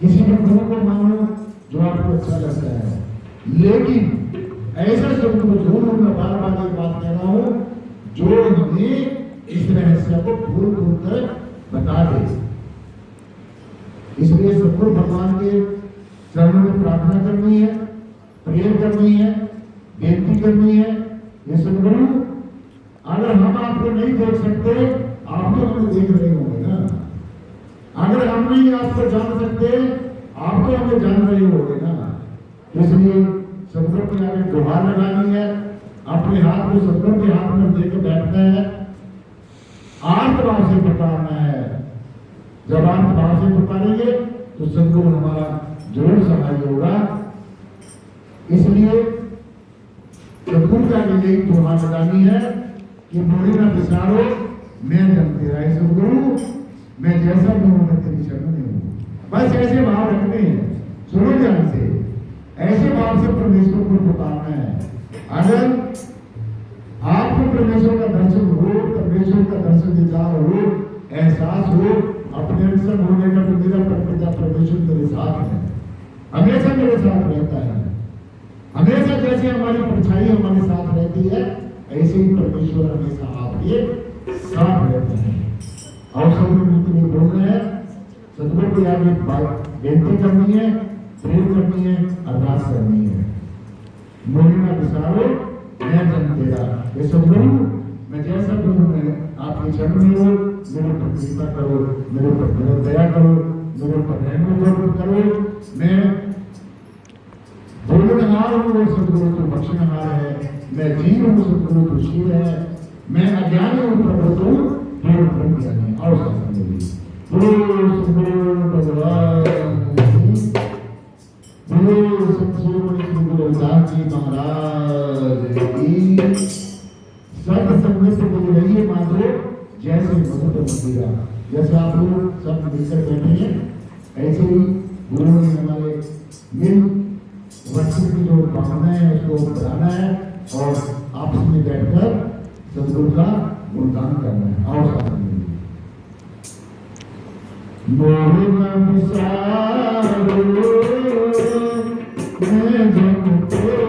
किसी सदगुरु को मानो जो आपको अच्छा लगता है, लेकिन ऐसा सदगुरु जरूर मैं बार बार एक बात कह रहा हूं जो हमें इस रहस्य को भूल भूल कर बता दे। इसलिए सदगुरु भगवान के चरणों में प्रार्थना करनी है, प्रेयर करनी है, बेनती करनी है। ये सदगुरु अगर हम आपको नहीं देख सकते, आप तो हमें देख रहे होंगे ना। अगर हम नहीं आपको जान सकते, आप तो हमें जान रहे होंगे ना। इसलिए सदगुरु के आगे गुहार लगानी है, अपने हाथ को सदगुरु के हाथ में देकर बैठना है, आत्मभाव से पुकारना है। जब आत्मभाव से पुकारेंगे तो सदगुरु हमारा जरूर सहाय होगा। इसलिए सदगुरु का यही गुहार लगानी है कि मोरी ना बिसारो मैं जम तेरा है। सदगुरु मैं जैसा भी हूं मैं तेरी शरण में हूं। बस ऐसे भाव रखने हैं, सुनो ध्यान से, ऐसे भाव से परमेश्वर को पुकारना है। अगर आपको परमेश्वर का दर्शन हो, परमेश्वर का दर्शन दीदार हो, एहसास हो, अपने अंदर होने का तो मेरा परपिता परमेश्वर मेरे साथ है, हमेशा मेरे साथ रहता है। हमेशा जैसे हमारी परछाई हमारे साथ रहती है, ऐसे ही परमेश्वर हमेशा आपके साथ रहते हैं। और सब नीति में बोलना है, सदगुरु को आगे बेनती करनी है, प्रेम करनी है, अरदास करनी है। मोरी ना बिसारो मैं जम तेरा। ये सदगुरु मैं जैसा भी हूं, मैं आपके चरण में हूं, मेरे पर कृपा करो, मेरे पर दया करो, मेरे पर रहम करो। मैं बोलनहार हूं, वो सदगुरु तो बख्शनहार है। मैं जीव हूं, सदगुरु तो शील है। मैं अज्ञानी हूं, प्रभु तो पूर्ण ब्रह्म ज्ञानी। और सदगुरु सदगुरु भगवान सदगुरु रविदास जी महाराज की सत संगत मिल रही है माधो जैसे मधुर मदिरा। जैसे आप लोग सब मिलकर बैठे हैं, ऐसे ही गुरु ने हमारे मिल वर्षों की जो भावना है उसको बढ़ाना है और आपस में बैठकर सदगुरु का गुणगान करना है। और साथ में मोहि न बिसारो मैं जम तेरा,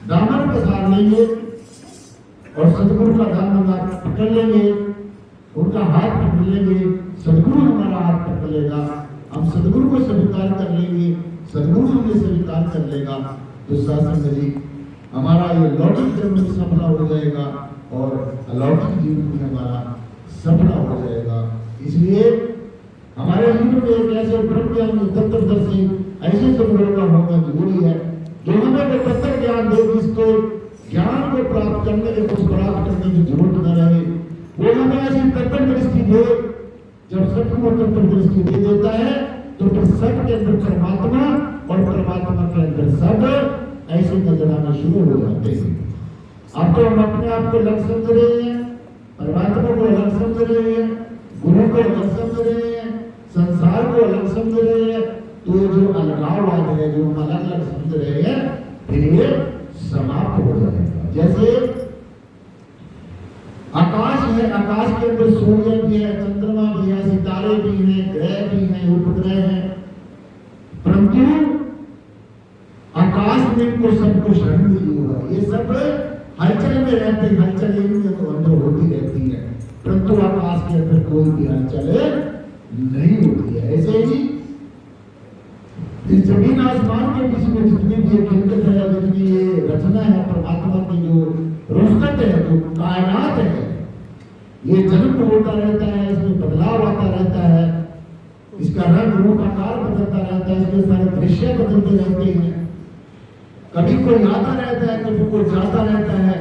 दामन पसार लेंगे और सदगुरु का दामन पकड़ लेंगे, उनका हाथ पकड़ लेंगे, सदगुरु हमारा हाथ पकड़ लेगा, हम सदगुरु को स्वीकार कर लेंगे, सदगुरु हमें स्वीकार कर लेगा, तो सासंग जी हमारा ये लौकिक जन्म भी सफला हो जाएगा और अलौकिक जीवन भी हमारा सफला हो जाएगा। इसलिए हमारे जीवन में एक ऐसे ब्रह्म ज्ञान तत्वदर्शी ऐसे सदगुरु का होना जरूरी है जो हमें वो तत्व ज्ञान दे, जिसको ज्ञान को प्राप्त करने के कुछ प्राप्त करने की जरूरत न रहे, वो हमें ऐसी तत्व दृष्टि दे। जब सबको तत्व दृष्टि दे देता है तो फिर सब के अंदर परमात्मा और परमात्मा के अंदर सब ऐसे नजर आना शुरू हो जाते हैं। अब तो हम अपने आप को अलग समझ रहे हैं, परमात्मा को अलग समझ रहे हैं, गुरु को अलग समझ रहे हैं, संसार को अलग समझ रहे हैं, तो ये जो अलगाववाद है, जो हम अलग अलग समझ रहे हैं, फिर ये समाप्त हो जाएगा। जैसे आकाश है, आकाश के अंदर सूर्य भी है, चंद्रमा भी है, सितारे भी हैं, ग्रह भी हैं, उपग्रह हैं, परंतु आकाश में इनको सबको शरण मिली हुआ, ये सब हलचल में रहते हैं, हलचल इनके अंदर होती रहती है, परंतु आकाश के अंदर कोई भी हलचल नहीं होती है। ऐसे ही इस जमीन आसमान के बीच में जितनी भी खिलकत है, जितनी ये रचना है, परमात्मा की जो रुस्तत है, जो कायनात है, ये जन्म होता रहता है, इसमें बदलाव आता रहता है, इसका रंग रूप आकार बदलता रहता है, इसके सारे दृश्य बदलते रहते हैं, कभी कोई आता रहता है, कभी कोई जाता रहता है।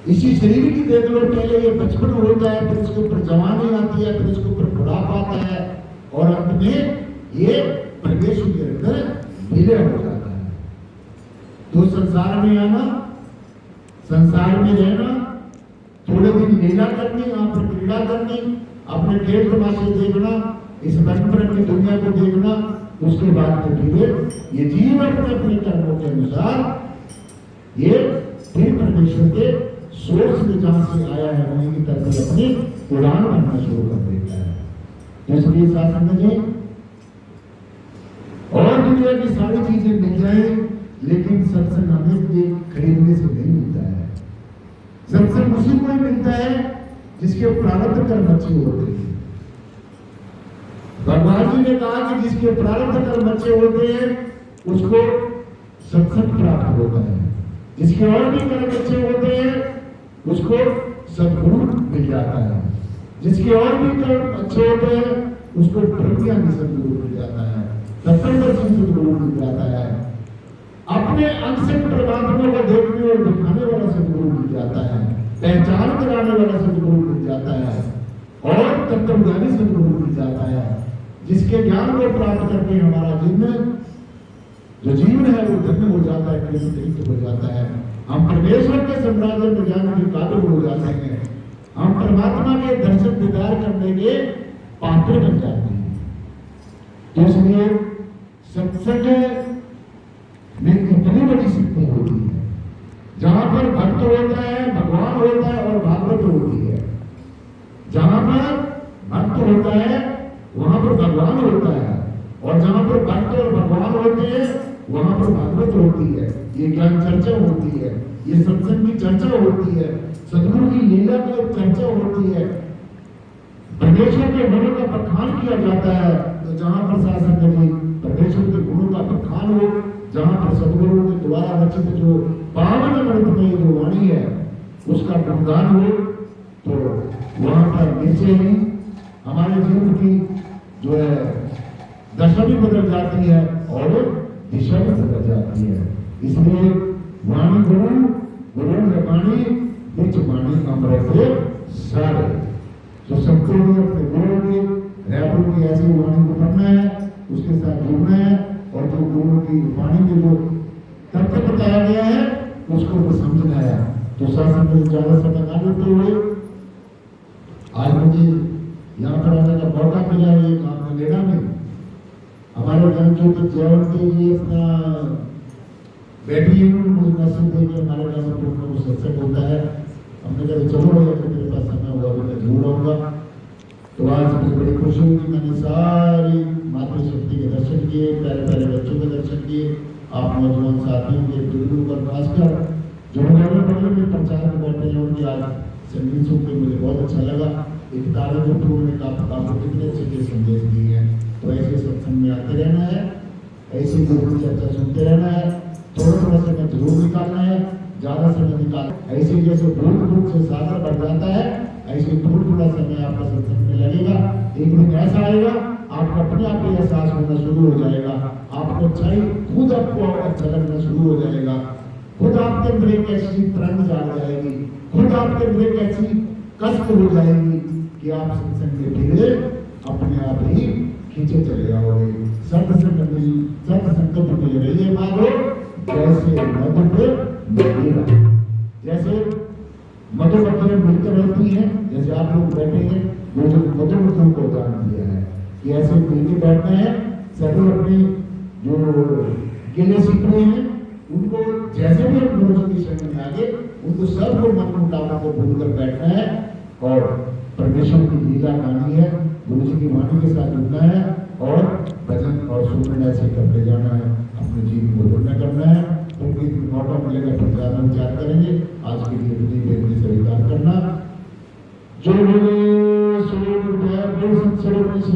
इसी शरीर की देख लो, पहले ये बचपन होता है, फिर इसके ऊपर जवानी आती है, फिर इसके ऊपर बुढ़ापा आता है और अंत में ये परमेश्वर के अंदर विलय हो जाता है। तो संसार में आना, संसार में रहना, थोड़े दिन लीला करनी, यहाँ पर क्रीड़ा करनी, अपने खेल तमाशे देखना, इस रंग बिरंगी दुनिया को देखना, उसके बाद में धीरे ये जीव अपने अपने कर्मों के अनुसार ये फिर परमेश्वर के सोर्स में जहां से आया है वहीं की तरफ अपनी उड़ान भरना शुरू कर देता है। इसलिए शासन जी और दुनिया की सारी चीजें मिल जाए, लेकिन सत्संग हमें खरीदने से नहीं मिलता है। सत्संग उसी को ही मिलता है जिसके प्रारब्ध कर्म अच्छे होते हैं। भगवान जी ने कहा कि जिसके प्रारब्ध कर्म अच्छे होते हैं उसको सत्संग प्राप्त होता है, जिसके और भी कर्म अच्छे होते हैं उसको सद्गुरु मिल जाता है, जिसके और भी कर्म अच्छे होते हैं उसको ब्रह्मज्ञानी सद्गुरु मिल जाता है, तत्वदर्शी सद्गुरु मिल जाता है, अपने अंश से परमात्मा को देखने और दिखाने वाला सद्गुरु मिल जाता है, पहचान कराने वाला सद्गुरु मिल जाता है और तत्वज्ञानी सद्गुरु मिल जाता है, जिसके ज्ञान को प्राप्त करके हमारा जो जीवन है वो धन्य हो जाता है, कृतकृत हो जाता है। हम परमेश्वर के साम्राज्य में जाने के काबिल हो जाते हैं, हम परमात्मा के दर्शन दीदार करने के पात्र बन जाते हैं। तो इसलिए सत्संग में इतनी बड़ी शक्ति होती है, जहां पर भक्त होता है, भगवान होता है और भागवत होती है। जहां पर भक्त होता है वहां पर भगवान होता है, और जहां पर भक्त और भगवान होते हैं वहां पर भागवत होती है, ये ज्ञान चर्चा होती है, ये सत्संग की चर्चा होती है, सदगुरु की लीला की चर्चा होती है, परमेश्वर के गुणों का बखान किया जाता है। तो जहां पर शासन परमेश्वर के गुणों का बखान हो, जहां पर सदगुरु के द्वारा रचित जो पावन अमृतमयी जो वाणी है उसका गुणगान हो, तो वहां पर नीचे ही हमारे जीवन की जो है दशा भी बदल जाती है और दिशा भी बदल जाती है। इसलिए वाणी गुरु, गुरु वाणी, बीच वाणी अमृत सारे। तो सबको भी अपने गुरु की रैपुर की ऐसी वाणी को पढ़ना है, उसके साथ जुड़ना है और जो गुरु की वाणी में जो तथ्य बताया गया है उसको तो समझना है। तो शासन में ज्यादा समय ना देते हुए आज मुझे यहाँ पर आने का मौका मिला है, काम में लेना में हमारे जनज्योति जयवंती जी अपना बैठी मुझे मैसेज देके हमारे गाँव में सत्संग होता है, हमने कहा चलो मेरे पास समय हुआ तो मैं जरूर आऊँगा। तो आज मुझे बड़ी खुशी हुई, मैंने सारी मातृशक्ति के दर्शन किए, प्यारे प्यारे बच्चों के दर्शन किए, आप नौजवान साथियों के बुजुर्गों बड़े बड़े में प्रचार में बैठे हैं उनकी आज संगीत सुन के मुझे बहुत अच्छा लगा। एक तारे जो उन्होंने काफी कितने अच्छे संदेश दिए हैं। तो ऐसे सत्संग में आते रहना है, ऐसी गुरु की चर्चा सुनते रहना है, थोड़ा थोड़ा समय जरूर निकालना है, ज्यादा समय निकाल। ऐसे जैसे बूंद से सागर बढ़ जाता है, ऐसे थोड़ा समय आपका सत्संग में लगेगा। एक दिन ऐसा आएगा आपको अपने आप ही एहसास होना शुरू हो जाएगा, आपको अच्छाई खुद आपको अच्छा लगना शुरू हो जाएगा, खुद आपके अंदर एक ऐसी तरंग जाग जाएगी, खुद आपके अंदर एक ऐसी कष्ट हो जाएगी कि आप सत्संग में फिर अपने आप ही खींचे चले जाओगे। सत्संग मिल रही है मानो जैसे मधु मदिरा, जैसे मधुमक्खियां मिलकर रहती हैं, जैसे आप लोग बैठे हैं वो जो मधुमक्खियों को उदाहरण दिया है कि ऐसे मिलकर बैठना है। सभी अपने जो गिले सीखने हैं उनको जैसे भी हम गुरु की शरण में आगे उनको सबको मन मुटाव को भूल कर बैठना है और परमेश्वर की लीला गानी है, गुरु जी की वाणी के साथ जुड़ना है और भजन और सुमरन ऐसे करते जाना है, अपने जीवन को पूर्ण करना है। तो मौका मिलेगा तो ज्यादा विचार करेंगे। आज के लिए इतनी बेनती से विचार करना। जो बोले श्री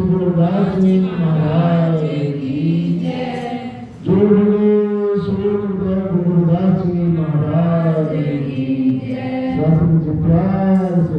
गुरुदास जी महाराज की जय। जो बोले श्री गुरुदास जी महाराज की जय। प्यार से